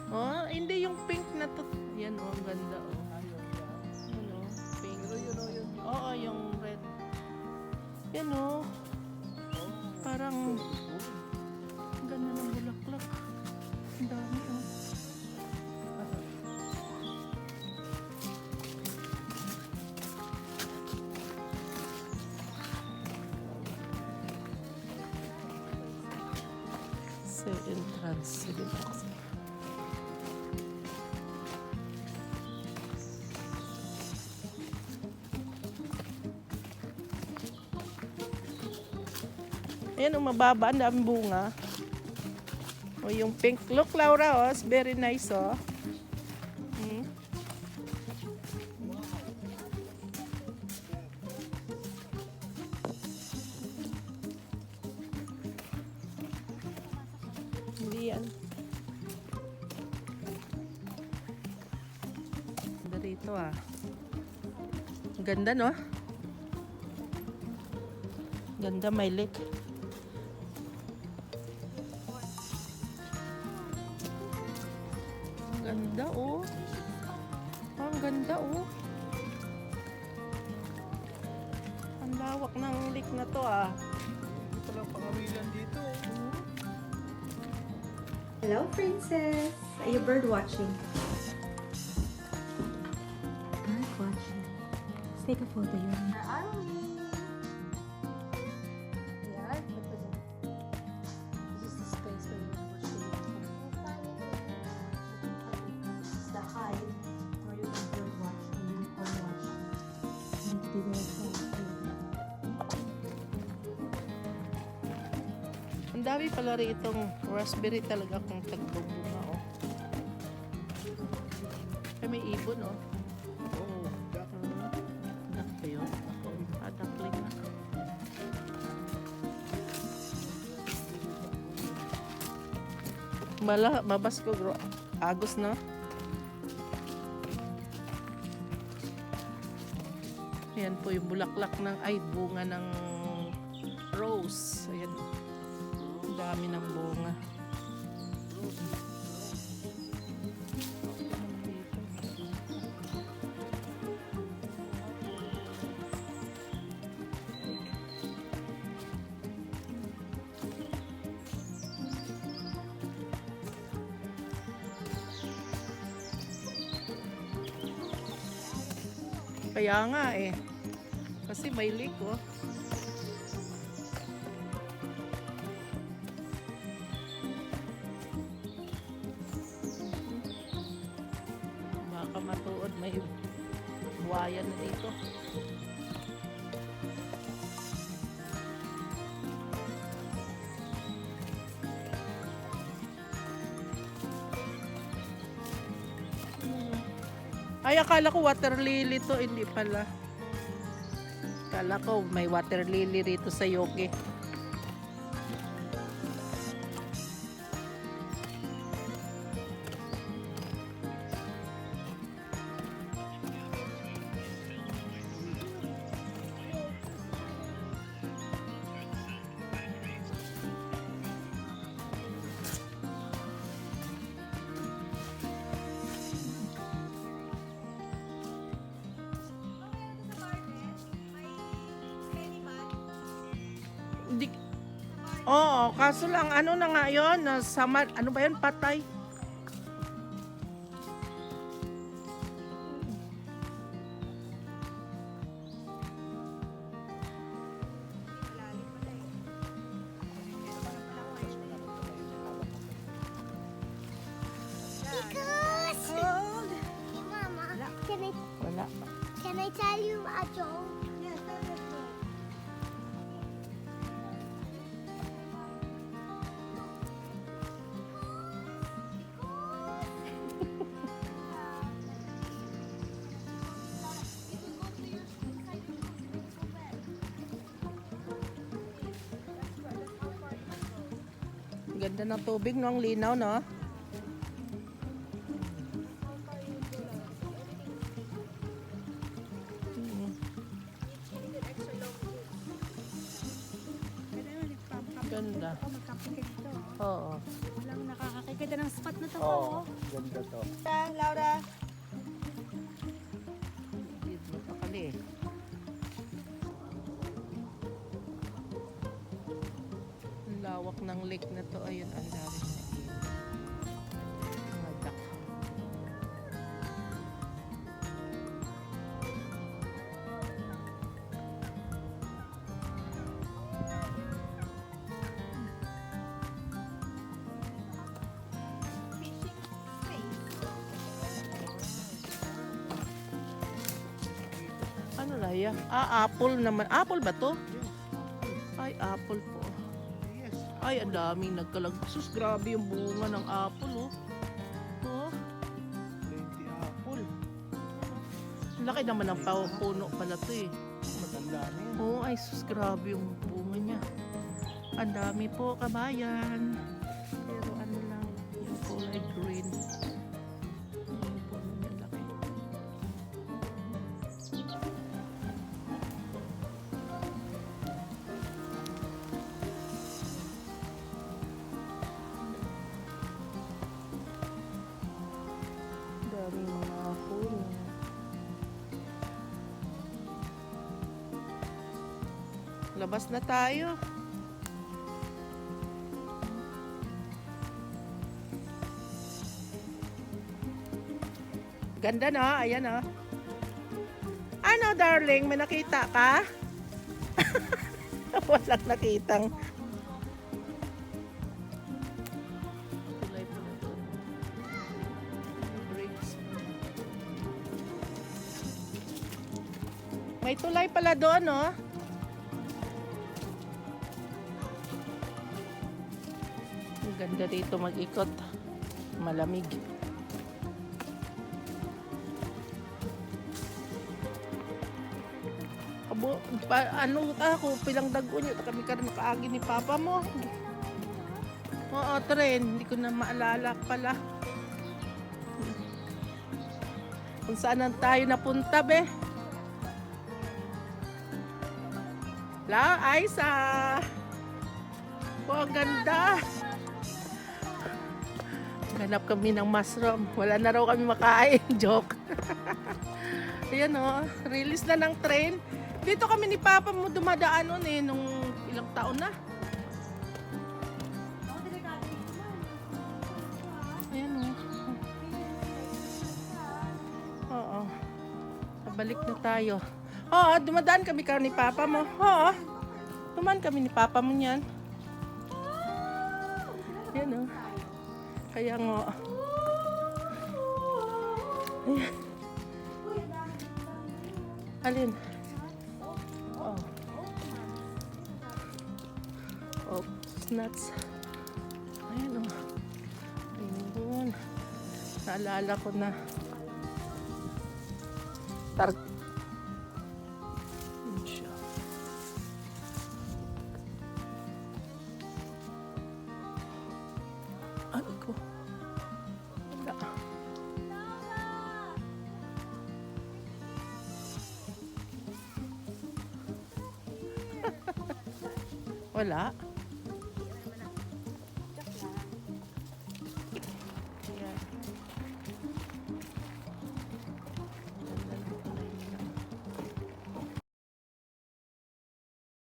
Oh, hindi yung pink na to. Yan oh, ang ganda oh. Ano, pink. Oo, yung red. Yan oh. Parang ang ganda ng bulaklak. Ang dami oh. Sa entrance, sige po. Ayan, mababa, ang daming bunga. O yung pink. Look, Laura, oh, it's very nice, oh. Hmm. Hindi yan. Ganda rito, ah. Ang ganda, no? Ganda, may lake. Ganda oh. Ang ganda oh. Ang lawak ng lake na to ah. Wala pangawilan dito. Hello, princess. Are you bird watching? Bird watching. Let's take a photo. Where are we? We are. This is the space where you watch the This is the hide where you can bird watch and unicorn watch. Let's do this. Ang dami pala ritong raspberry talaga kung tagbubunga oh. Ay, may ibon oh. Oo. Duck ba yun? Duckling na. Mabas ko bro. Agos na. Ayan po yung bulaklak ng, ay bunga ng rose. Ayan. Ang dami ng bunga. Kaya nga eh. Kasi may lake oh. Baka matuod, may buhaya na dito. Ay, akala ko water lily to, hindi pala. Akala ko may water lily rito sa Yogi. Di, oo, kaso lang ano na nga yun, ano ba yun, patay. Because cold. Mama, Wala. can I tell you a joke? Ganda ng tubig, no? Ang linaw, no? Ganda. ako, mag-camping ka dito. Oo. Walang nakakakiganda ng spot na to. Oo, ganda to. Laura. Dito mapakali eh. Ang lawak ng lake na to. Ayun, ang dami na ilog. Mga duck. Ano na yan? Apple naman. Apple ba to? Ay, apple po. Yes. Ay, ang daming nagkalag. Sus, grabe yung bunga ng apple, oh. Oh, 20 apple. laki naman ng puno pala to eh. Matanda na yan. Oo, ay sus, grabe yung bunga niya. Ang dami po, kabayan. Pero ano lang, yung kulay green. Yung puno niya laki. Dami mga puno. Labas na tayo. Ganda na, ayan ah. Ano darling, may nakita ka? Walang nakitang. Tulay pala doon. Bridge. May tulay pala doon, no? Ang ganda dito mag-ikot. Malamig. Ano ako, pilang dago niyo. Kami ka makaagi ni Papa mo. Oo, tren. Hindi ko na maalala pala. Kung saan tayo napunta, be. La, Aiza. Oh, ang ganda. Ganap kami ng mushroom. Wala na raw kami makain. Joke. Ayan o, release na ng train. Dito kami ni Papa mo dumadaan noon eh, nung ilang taon na. Ayan o. Oo. Pabalik na tayo. Oo, dumadaan kami ni Papa mo. Oo. Dumaan kami ni Papa mo niyan. Ayan o. Kaya nga. Ayan. Alin? Oh. Oh, nuts. Ayan o. Ayun. Naalala ko na. Yun siya. Ano ko? Wala. Wala.